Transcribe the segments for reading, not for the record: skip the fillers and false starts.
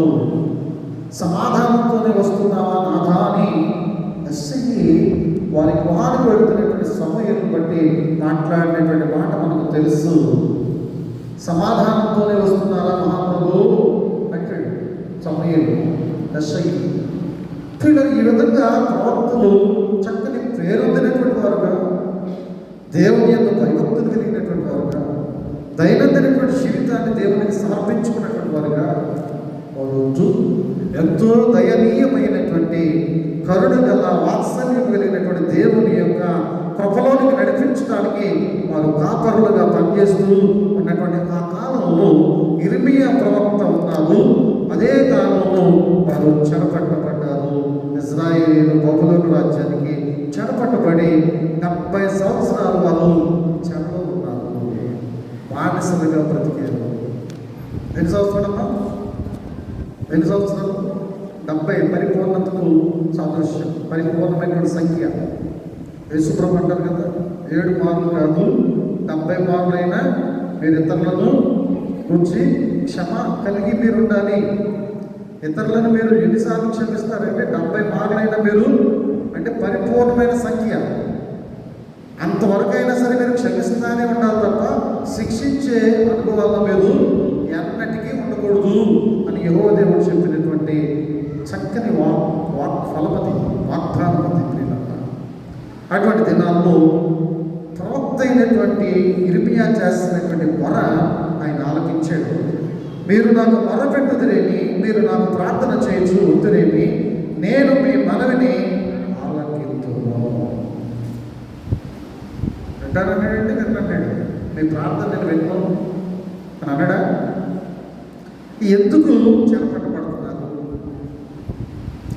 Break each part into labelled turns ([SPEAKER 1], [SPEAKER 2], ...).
[SPEAKER 1] వస్తున్నావు, సమాధానంతోనే వస్తున్నావా నాథా అని ఎస్ఐ వారి గుహానికి వెళుతున్నటువంటి సమయాన్ని బట్టి మాట్లాడినటువంటి మాట మనకు తెలుసు. సమాధానంతోనే వస్తున్నారా మహాప్రభు అంటాడు సమయలు ఎస్ఐ. ఈ విధంగా ప్రవక్తలు చక్కని పేరొందినటువంటి వారుగా, దేవుని యొక్క భయభక్తులు కలిగినటువంటి వారుగా, దైనందినటువంటి జీవితాన్ని దేవునికి సమర్పించుకున్నటువంటి వారుగా రోజు ఎంతో దయనీయమైనటువంటి కరుణ గల వాత్సల్యం కలిగినటువంటి దేవుని యొక్క కృపలోనికి నడిపించడానికి వారు కాపరులుగా పనిచేస్తూ ఉన్నటువంటి ఆ కాలంలో ఇర్మియా ప్రవక్త ఉన్నారు. అదే కాలంలో వారు చెరపట్టబడ్డారు. ఇజ్రాయేలు బబులోను రాజ్యానికి చెరపట్టబడి 70 సంవత్సరాలు వారు చెరలో ఉన్నారు, బానిసలుగా బ్రతికారు. ఎన్ని సంవత్సరాలమ్మా? 70 పరిపూర్ణతకు సాదృశ్యం, పరిపూర్ణమైనటువంటి సంఖ్య. యేసుప్రభు అంటారు కదా, 7 మార్లు కాదు 70 మార్లు అయినా మీరు ఇతరులను గురించి క్షమ కలిగి మీరు ఉండాలి. ఇతరులను మీరు ఎన్నిసార్లు క్షమిస్తారంటే 70 మార్లు అయినా మీరు, అంటే పరిపూర్ణమైన సంఖ్య. అంతవరకైనా సరే మీరు క్షమిస్తూనే ఉండాలి తప్ప శిక్షించే అనుభవాల్లో మీరు ఎన్నటికీ ఉండకూడదు అని యెహోవా దేవుడు చెప్పినటువంటి చక్కని ఫలపతి, వాగ్దానపతి. అటువంటి దినాల్లో ప్రవక్త అయినటువంటి ఇర్మియా చేస్తున్నటువంటి మొర ఆయన ఆలకించాడు. మీరు నాకు మొర పెట్టుదురేమి, మీరు నాకు ప్రార్థన చేయొచ్చు వద్దురేమి, నేను మీ మనవిని ఆలకింతును అంటారన్నాడండి. విన్నాడు, మీ ప్రార్థన నేను విన్నాను అని అన్నాడా? ఎందుకు చెరపట్టబడుతున్నారు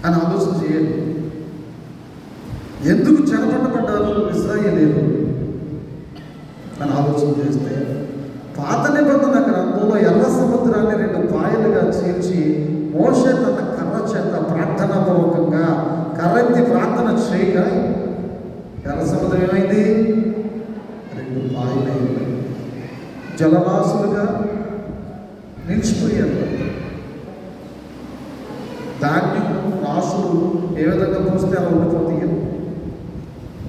[SPEAKER 1] అని ఆలోచన చేయాలి. ఎందుకు చెరపట్టబడ్డారు ఇశ్రాయేలీయులు అని ఆలోచన చేస్తే, పాత నిబంధన గ్రంథంలో ఎర్ర సముద్రాన్ని 2 పాయలుగా చీల్చి మోషే తన కర్ర చేత ప్రార్థనాపూర్వకంగా కర్రెత్తి ప్రార్థన చేయగా ఎర్ర సముద్రం ఏమైంది? 2 పాయలైంది, జలరాశులుగా నిలిచిపోయారు. ధాన్యం రాసులు ఏ విధంగా పోస్తే అలా ఉండిపోతాయి.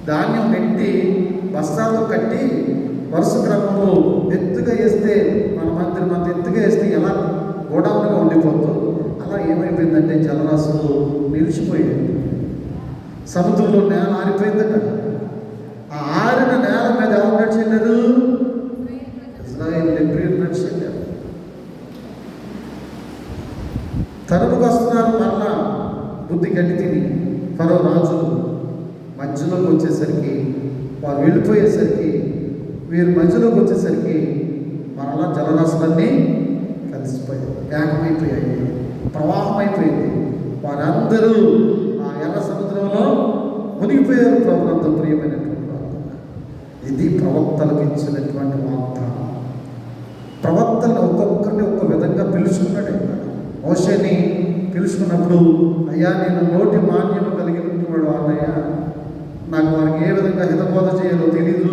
[SPEAKER 1] ధాన్యం నెట్టి బస్తాలు కట్టి వరుస క్రమంలో ఎత్తుగా వేస్తే మన ఎత్తుగా వేస్తే ఎలా గోడౌన్గా ఉండిపోతుందో అలా ఏమైపోయిందంటే జలరాశులు నిలిచిపోయాయి. సముద్రంలో నేల ఆరిపోయిందట. ఆ ఆరిన నేల మీద ఎవరు నడిచెళ్ళారు? ఇజ్రాయేల్ హెబ్రీయులు నడిచెళ్ళారు. తరుపుకు వస్తున్నారు మరలా బుద్ధి గట్టి తిని ఫరో రాజు. మధ్యలోకి వచ్చేసరికి, వారు వెళ్ళిపోయేసరికి, వీరు మధ్యలోకి వచ్చేసరికి మరలా జలరాశులన్నీ కలిసిపోయాయి, ఏకమైపోయాయి, ప్రవాహం అయిపోయింది. వారందరూ ఆ ఎర్ర సముద్రంలో మునిగిపోయారు. ప్రభునందు ప్రియమైనటువంటి వారు, ఇది ప్రవక్తలకు ఇచ్చినటువంటి వాగ్దానం. ప్రవక్తలను ఒక్కొక్కరిని ఒక్క విధంగా పిలుచుకున్నాడు. మోషేని పిలుచుకున్నప్పుడు, అయ్యా నేను నోటి మాన్యము కలిగినటువంటి అన్నయ్య, నాకు వారికి ఏ విధంగా హితబోధ చేయాలో తెలీదు,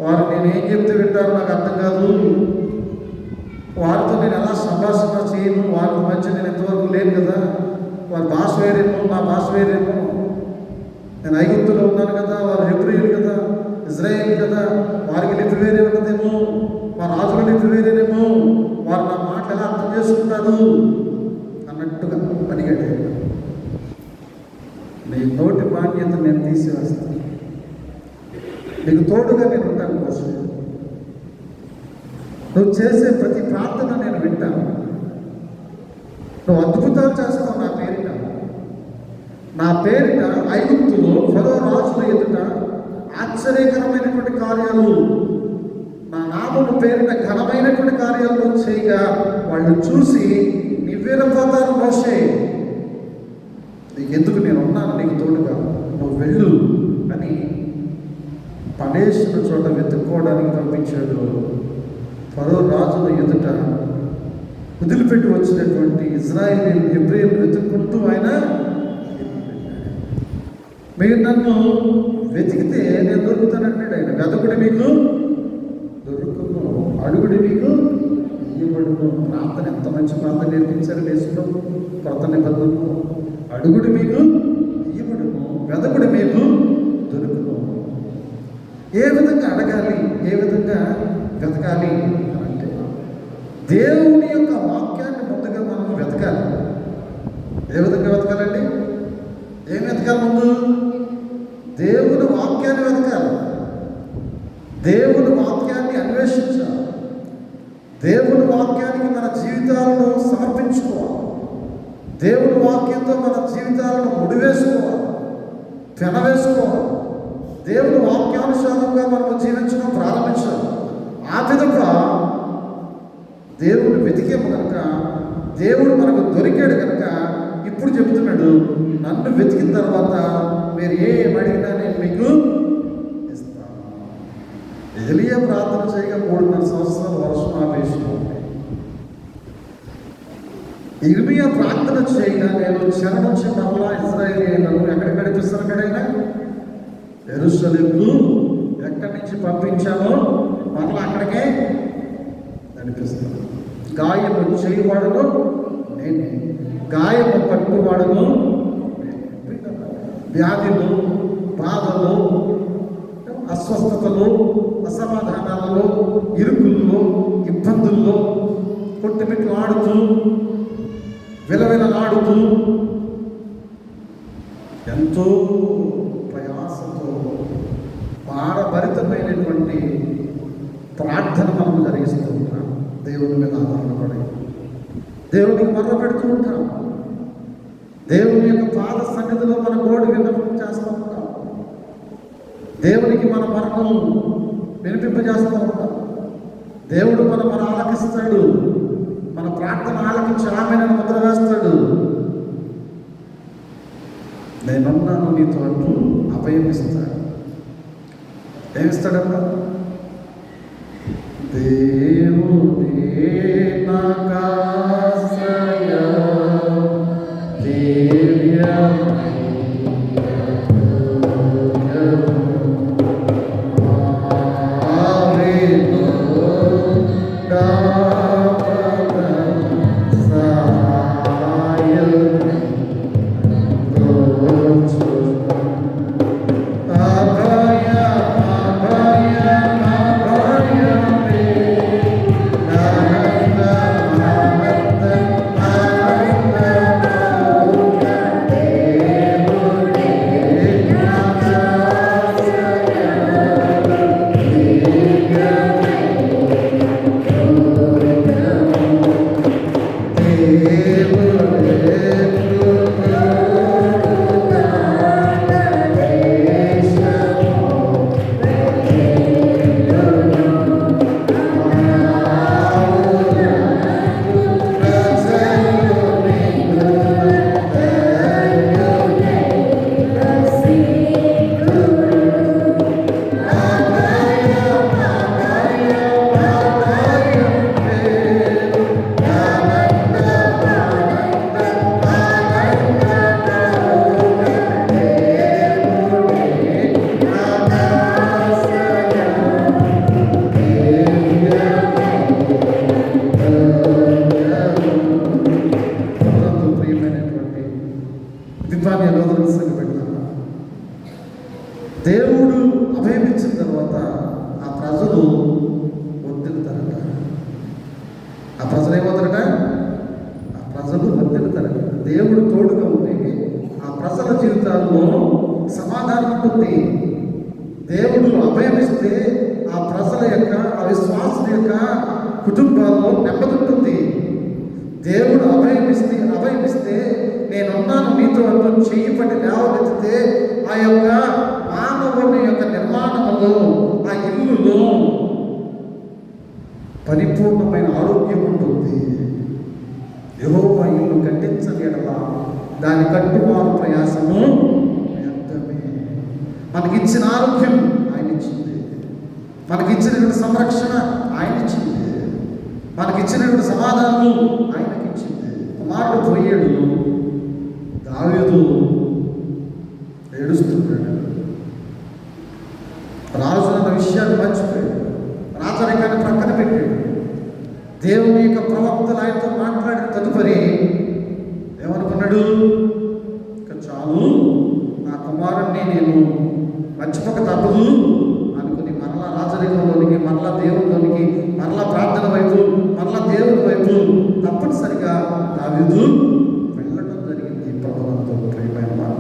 [SPEAKER 1] వారు నేను ఏం చెప్తే వింటారో నాకు అర్థం కాదు, వారితో నేను ఎలా సంభాషణ చేయను, వారి మధ్య నేను ఎంతవరకు లేను కదా, వారి భాష వేరేమో నా భాష వేరేమో, నేను ఐగుప్తులో ఉన్నాను కదా, వారు హెబ్రీయులు కదా, ఇజ్రాయేల్ కదా, వారికి లిపి వేరే ఉంటుందేమో, మా రాజుల లిపి వేరేనేమో, వారు నా మాట ఎలా అర్థం చేసుకుంటారు అన్నట్టుగా అడిగాడు. నీ నోటి బాధ్యత నేను తీసివేస్తాను, నీకు తోడుగా నేను ఉంటాను కోసం, నువ్వు చేసే ప్రతి ప్రార్థన నేను వింటాను, నువ్వు అద్భుతాలు చేస్తావు నా పేరిట ఐగుప్తులో ఫరో రాజుల ఎదుట ఆశ్చర్యకరమైనటువంటి కార్యాలు, నా నామము పేరిట ఘనమైనటువంటి కార్యాలు చేయగా వాళ్ళు చూసి నివ్వెరపోతారు. మోషే, నీకెందుకు నేను ఉన్నాను, నీకు తోడుగా, నువ్వు వెళ్ళు అని పడేసిన చోట వెతుక్కోవడానికి పంపించాడు. ఫరో రాజుల ఎదుట వదిలిపెట్టి వచ్చినటువంటి ఇజ్రాయేల్ హెబ్రీయులు వెతుక్కుంటూ ఆయన, మీరు నన్ను వెతికితే నేను దొరుకుతానంటాడు ఆయన. వెతకుడి మీకు దొరుకును, అడుగుడి మీకు ఇయ్యబడును. ప్రార్థన ఎంత మంచి ప్రార్థన నేర్పించారు దేశంలో కొత్త నిబంధనలు. అడుగుడు మీకు ఇయ్యబడును, వెదకుడు మీకు దొరుకును. ఏ విధంగా అడగాలి, ఏ విధంగా వెతకాలి అంటే దేవుని యొక్క వాక్యాన్ని ముందుగా మనం వెతకాలి. ఏ విధంగా వెతకాలండి? ఏం వెతకాలి? ముందు దేవుని వాక్యాన్ని వెతకాలి. దేవుని వాక్యాన్ని అన్వేషించాలి. దేవుని వాక్యానికి మన జీవితాలను సమర్పించుకోవాలి. దేవుని వాక్యంతో మన జీవితాలను ముడివేసుకోవాలి, పెనవేసుకోవాలి. దేవుని వాక్యానుసారంగా మనం జీవించడం ప్రారంభించాలి. ఆ విధంగా దేవుడు వెతికేము కనుక, దేవుడు మనకు దొరికాడు కనుక ఇప్పుడు చెబుతున్నాడు, నన్ను వెతికిన తర్వాత మీరు ఏమడిగినా నేను మీకు ఇస్తాను. ఎలియా ప్రార్థన చేయగా 3.5 సంవత్సరాల వర్షం ఆపేసింది. ఇర్మియా ప్రార్థన చేయగా నేను చెర నుంచి మరలా ఇజ్రాయేలీయులను ఎక్కడికి నడిపిస్తాను? ఎక్కడైనా యెరూషలేముకు ఎక్కడి నుంచి పంపించామో మరలా అక్కడికే నడిపిస్తాను. గాయము చేయవాడును నేనే, గాయము పట్టువాడును వ్యాధులు, బాధలు, అస్వస్థతలు, అసమాధానాలలో, ఇరుకుల్లో, ఇబ్బందుల్లో కొట్టుమిట్లు ఆడుతూ విలవిలలాడుతూ ఎంతో ప్రయాసంతో భారభరితమైనటువంటి ప్రార్థన మనం జరిగిస్తూ ఉంటాం. దేవుని మీద ఆధారపడి దేవునికి మర్ర పెడుతూ ఉంటాం. దేవుని యొక్క పాద సన్నిధిలో మన గోడు విన్నపం చేస్తూ ఉంటాం. దేవునికి మన మరణం వినిపింపజేస్తూ ఉంటాం. దేవుడు మన ఆలకిస్తాడు. మన ప్రార్థన ఆలకించి ఆమెను ముద్ర వేస్తాడు. నేనున్నాను నీతో అంటూ అభయం ఇస్తాడు. ఏమిస్తాడమ్మా? దేవుడే నాకాశ్రయం, దేవుడు అభయమిచ్చిన తర్వాత ఆ ప్రజలు వర్ధిల్లుతారట. ఆ ప్రజలు ఏమవుతారట? ఆ ప్రజలు వర్ధిల్లుతారట. దేవుడు తోడుగా ఉంటే ఆ ప్రజల జీవితాల్లో సమాధానం ఉంటుంది. దేవుడు అభయమిస్తే ఆ ప్రజల యొక్క, ఆ విశ్వాసుల యొక్క కుటుంబాల్లో నెమ్మది ఉంటుంది. దేవుడు అభయమిస్తే నేనున్నాను మీతో అంటూ చెయ్యి పట్టి లేవనెత్తితే ఆ యొక్క మానవుని యొక్క నిర్మాణంలో, ఆ ఇల్లులో పరిపూర్ణమైన ఆరోగ్యం ఉంటుంది. యెహోవా ఇల్లు కట్టించని ఎడల దాని కట్టువారు ప్రయాసము వ్యర్థమే. మనకిచ్చిన ఆరోగ్యం ఆయన ఇచ్చింది, మనకిచ్చినటువంటి సంరక్షణ ఆయన ఇచ్చింది, మనకిచ్చినటువంటి సమాధానము ఆయనకి ఇచ్చింది. కుమారుడు పోయాడు, దావీదు ఏడుస్తున్నాడు. రాజు అన్న విషయాన్ని మర్చిపోయాడు, రాజరికాన్ని ప్రక్కన పెట్టాడు. దేవుని యొక్క ప్రవక్తలు ఆయనతో మాట్లాడిన తదుపరి ఏమనుకున్నాడు? ఇక చాలు, నా కుమారుణ్ణి నేను మర్చిపోక తప్పదు అనుకుని మరలా రాజరికంలోనికి, మరలా దేవునిలోనికి, మరలా ప్రార్థన వైపు, మరలా దేవుని వైపు తప్పనిసరిగా దావీదు వెళ్ళడం జరిగింది. ప్రభువుతో ప్రియమైన మాట,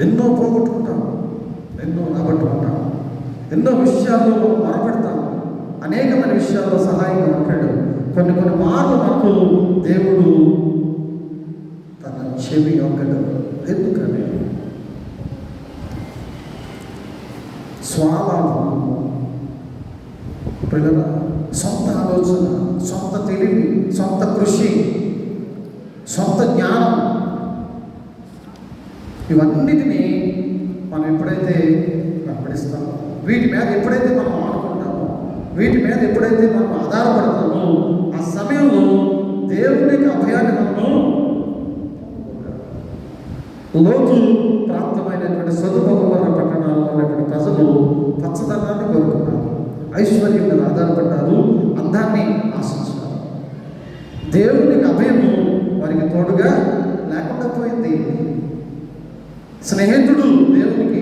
[SPEAKER 1] ఎన్నో పోగొట్టుకుంటాం, ఎన్నో రాబట్టుకుంటాం, ఎన్నో విషయాల్లో మొరపెడతాం, అనేకమైన విషయాల్లో సహాయంగా ఉంటాడు. కొన్ని మార్లు మనకు దేవుడు తన చెవి ఒక్కడు. ఎందుకని? స్వాభావం, పిల్లల సొంత ఆలోచన, సొంత తెలివి, సొంత కృషి, సొంత జ్ఞానం, ఇవన్నిటినీ మనం ఎప్పుడైతే వెంబడిస్తామో, వీటి మీద ఎప్పుడైతే మనం ఆడుకుంటామో, వీటి మీద ఎప్పుడైతే మనం ఆధారపడతామో, ఆ సమయంలో దేవుని యొక్క అభయాన్ని మనము లోతు ప్రాంతమైనటువంటి సొదుమగుమర్ర పట్టణాల్లో ఉన్నటువంటి ప్రజలు పచ్చదనాన్ని కోరుకున్నారు, ఐశ్వర్యం మీద ఆధారపడ్డారు, అందాన్ని ఆశించారు. దేవునికి అభయము వారికి తోడుగా లేకుండా పోయింది. స్నేహితుడు దేవునికి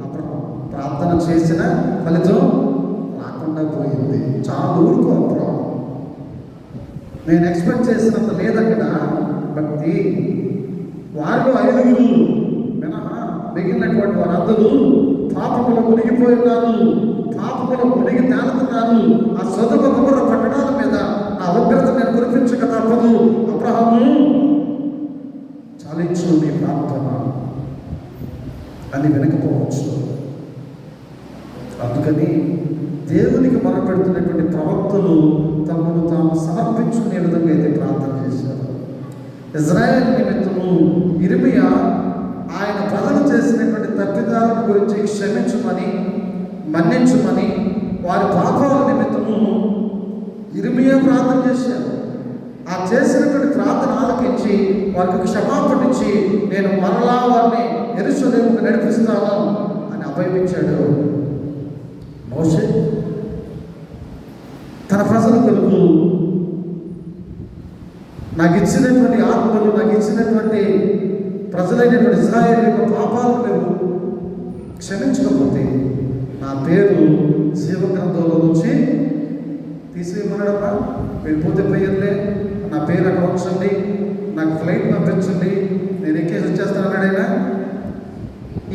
[SPEAKER 1] అబ్రహాము ప్రార్థన చేసిన ఫలితం రాకుండా పోయింది. చాలా ఊరుకో అబ్రహాము, నేను ఎక్స్పెక్ట్ చేసినంత లేదక్కడ భక్తి. వారిలో 5 మినహా మిగిలినటువంటి వారందరూ పాపములు మునిగిపోయి ఉన్నారు, పాపములు మునిగి తేలుతున్నారు. ఆ సొదొమ గొమొర్రా పట్టణాల మీద నా ఉగ్రత నేను కురిపించక తప్పదు. అబ్రహాము, చాలించు నీ ప్రార్థన అని వినకపోవచ్చు. అందుకని దేవునికి మొరపెడుతున్నటువంటి ప్రవక్తలు తమను తాము సమర్పించుకునే విధంగా అయితే ప్రార్థన చేశారు. ఇజ్రాయేల్ నిమిత్తము ఇర్మియా ఆయన ప్రజలు చేసినటువంటి తప్పిదాలను గురించి క్షమించమని, మన్నించమని, వారి పాపాల నిమిత్తము ఇర్మియా ప్రార్థన చేశారు. ఆ చేసినటువంటి ప్రార్థన ఆలకించి వారికి క్షమాపణ ఇచ్చి నేను మరలా వారిని యెరూషలేముకు నడిపిస్తాను అని అభయమిచ్చాడు. మోషే తన ప్రజల కొరకు నాకు ఇచ్చినటువంటి ఆత్మలు, నాకు ఇచ్చినటువంటి ప్రజలైనటువంటి ఇశ్రాయేలు యొక్క పాపాలను మీరు క్షమించకపోతే నా పేరు జీవగ్రంథంలో నుంచి తీసేయమన్నాడమ్మా. మీరు పోతే పోయర్లే, నా పేరు అక్కడ ఉంచండి, నాకు ఫ్లైట్ పంపించండి, నేను ఎక్కేసి వచ్చేస్తాను అన్నాడైనా.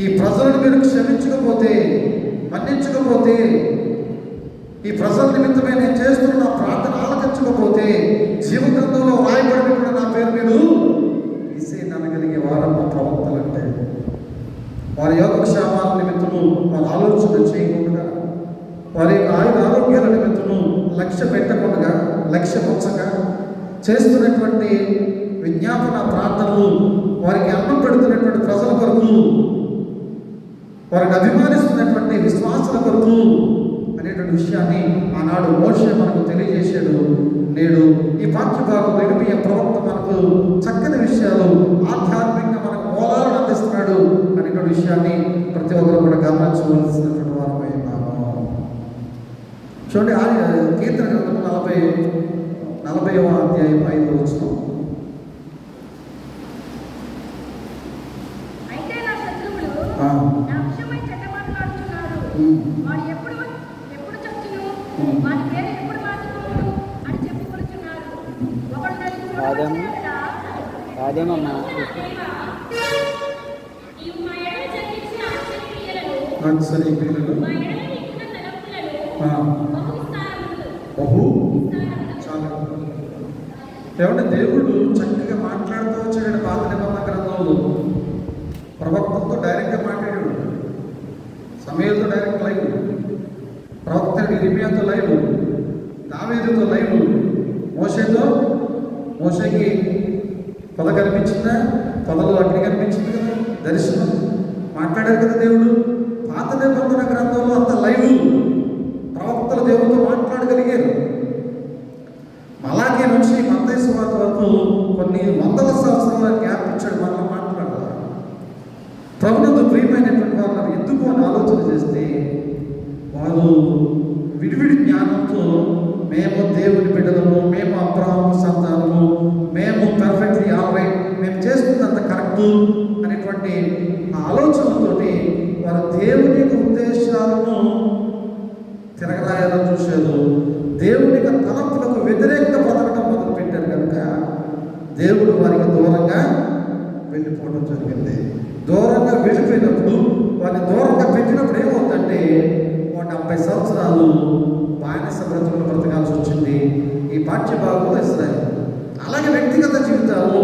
[SPEAKER 1] ఈ ప్రజలను మీరు క్షమించకపోతే, మన్నించకపోతే, ఈ ప్రజల నిమిత్తమే నేను చేస్తున్న నా ప్రార్థన ఆలకించకపోతే జీవగ్రంథంలో రాయబడినటువంటి నా పేరు మీరు తీసేయండి అనగలిగే వారమ్మ ప్రవక్తలు. అంటే వారి యోగక్షేమాల నిమిత్తము వారి ఆలోచన చేయకుండా, వారి యొక్క ఆరోగ్యాల నిమిత్తము లక్ష్య పెట్టకుండా, లక్ష్య ఉంచగా చేస్తున్నటువంటి విజ్ఞాపన ప్రార్థనలు, వారికి అన్నం పెడుతున్నటువంటి ప్రజల కొరకు, వారిని అభిమానిస్తున్నటువంటి విశ్వాసాల కొరకు అనేటువంటి విషయాన్ని ఆనాడు మోషే మనకు తెలియజేశాడు. నేడు ఈ వాక్య భాగం ఇర్మియా ప్రవక్త మనకు చక్కని విషయాలు, ఆధ్యాత్మికంగా మనకు మూలాలను అందిస్తున్నాడు అనేటువంటి విషయాన్ని ప్రతి ఒక్కరు కూడా గమనించవలసినటువంటి వారమై ఉన్నాము. చూడండి, కీర్తన గ్రంథం 40వ అధ్యాయం 5వ వచనం. ఏమంటే దేవుడు చక్కగా మాట్లాడుతూ వచ్చాడు. పాత నిబంధన గ్రంథంలో ప్రవక్తలతో డైరెక్ట్గా మాట్లాడాడు. సమయంతో డైరెక్ట్ లైవ్, ప్రవక్త ఇర్మియాతో లైవ్, దావీదుతో లైవ్, మోషేకి పొద కనిపించిందా? పొదలో అగ్ని కనిపించింది కదా, దర్శనం మాట్లాడారు కదా దేవుడు. పాత నిబంధన గ్రంథంలో అంత లైవ్ ప్రవక్తలు దేవుడితో మాట్లాడగలిగారు. మలాఖీ నుంచి మత్తయి సువార్త వరకు కొన్ని వందల సంవత్సరాల గ్యాప్ ఇచ్చాడు, మనల్ని మాట్లాడాలి. ప్రభునందు ప్రియమైనటువంటి వారు ఎందుకు అని ఆలోచన చేస్తే వారు విడివిడి జ్ఞానంతో మేము దేవుని బిడ్డలము, మేము అబ్రహాము సంతానము, మేము పర్ఫెక్ట్లీ ఆల్ రైట్, మేము చేస్తున్నంత కరెక్టు అనేటువంటి ఆలోచనతోటి వారు దేవుని యొక్క ఉద్దేశాలను తిరగరాయాలని చూశారు. దేవుని యొక్క తలంపులకు వ్యతిరేకంగా బతకడం మొదలు పెట్టారు కనుక దేవుడు వారికి దూరంగా వెళ్ళిపోవడం జరిగింది. దూరంగా వెళ్ళిపోయినప్పుడు వారిని దూరంగా పెట్టినప్పుడు ఏమవుతుందంటే 70 సంవత్సరాలు బానిస బ్రతుకులు బ్రతకాల్సి వచ్చింది ఈ పాఠ్య భాగంలో ఇస్రాయేల్. అలాగే వ్యక్తిగత జీవితాలు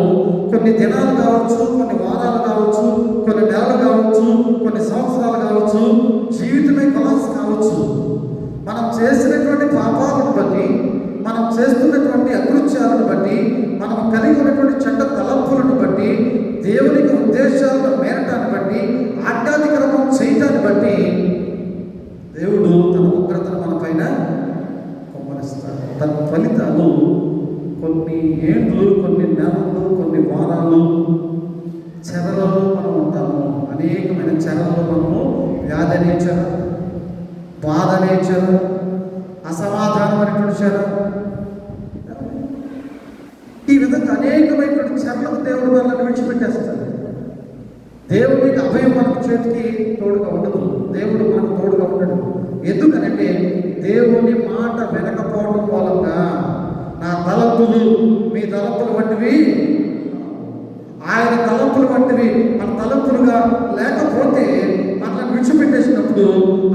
[SPEAKER 1] కొన్ని దినాలు కావచ్చు, కొన్ని వారాలు కావచ్చు, కొన్ని నెలలు కావచ్చు, కొన్ని సంవత్సరాలు కావచ్చు, జీవితమే కొలాప్స్ కావచ్చు. మనం చేసినటువంటి పాపాలను బట్టి, మనం చేస్తున్నటువంటి అకృత్యాలను బట్టి, మనం కలిగి ఉన్నటువంటి చెడ్డ తలంపులను బట్టి, దేవునికి ఉద్దేశాలను మేరటాన్ని బట్టి, ఆధ్యాత్మికరమం చేయటాన్ని బట్టి దేవుడు తన ఉగ్రతను మన పైన కొమ్మరిస్తాడు. తన ఫలితాలు కొన్ని ఏండ్లు, కొన్ని నెలలు, కొన్ని వారాలు చెరలలో మనం ఉంటాము. అనేకమైన చెరలలో మనము వ్యాధి అనే చెర, బాధ అనే చెర, అసమాధానం అనేటువంటి చెర, ఈ విధంగా అనేకమైనటువంటి చెరలకు దేవుడు వాళ్ళని విడిచిపెట్టేస్తాడు. దేవునికి అభయం మనకు చేతికి తోడుగా ఉండదు, దేవుడు మనకు తోడుగా ఉండడు. ఎందుకనంటే దేవుని మాట వినకపోవడం మూలంగా నా తలంపులు మీ తలంపులు వంటివి, ఆయన తలంపులు వంటివి మన తలంపులుగా లేకపోతే మనల్ని విడిచిపెట్టేసినప్పుడు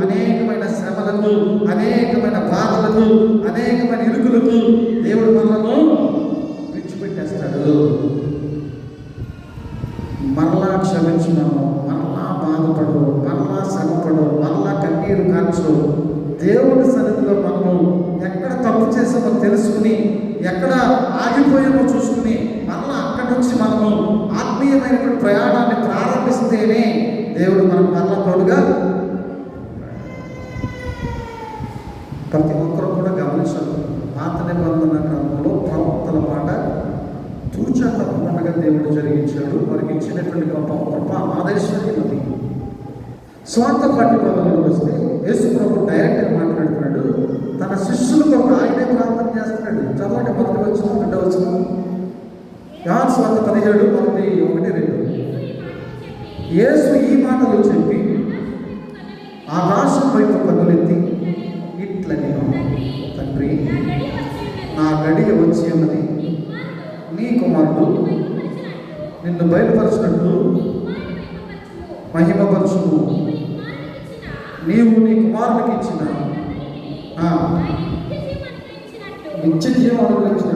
[SPEAKER 1] అనేకమైన శ్రమలకు, అనేకమైన బాధలకు, అనేకమైన ఇరుకులకు దేవుడు మనలను విడిచిపెట్టేస్తాడు. మరలా క్షమించున్నాము, మరలా బాధపడు, మరలా శ్రమపడు, మరలా కన్నీరు కాల్చు. దేవుని సన్నిధిలో మనము ఎక్కడ తప్పు చేసామో తెలుసుకుని, ఎక్కడ ఆగిపోయామో చూసుకుని, మరలా అక్కడి నుంచి మనము ఆత్మీయమైనటువంటి ప్రయాణాన్ని ప్రారంభిస్తేనే దేవుడు మనకు మరలా తోడుగా. ప్రతి ఒక్కరూ కూడా గమనించాలి. పాత నిబంధన క్రమంలో ప్రవక్తల మాట తూచా తప్పకుండా దేవుడు జరిగించాడు. వారికి ఇచ్చినటువంటి గొప్ప ఆదేశాన్ని ఉంది. స్వార్థ పాఠ్యభాగంలో వస్తే యేసు ప్రభు డైరెక్ట్గా మాట్లాడుతున్నాడు. తన శిష్యులకు ఒక ఆయనే ప్రార్థన చేస్తున్నాడు. చదవండి, మొదటి వచ్చిన 2వ వచనం, యోహాను సువార్త 17:1-2. యేసు ఈ మాటలు చెప్పి ఆకాశం వైపు కన్నులెత్తి ఇట్లని, తండ్రి, నా గడియ వచ్చి ఉన్నది, నీ కుమారుడు నిన్ను బయలుపరచినట్లు మహిమపరచుము. నీవు నీ కుమారుడికి ఇచ్చిన నిత్య జీవం అనుగ్రహించిన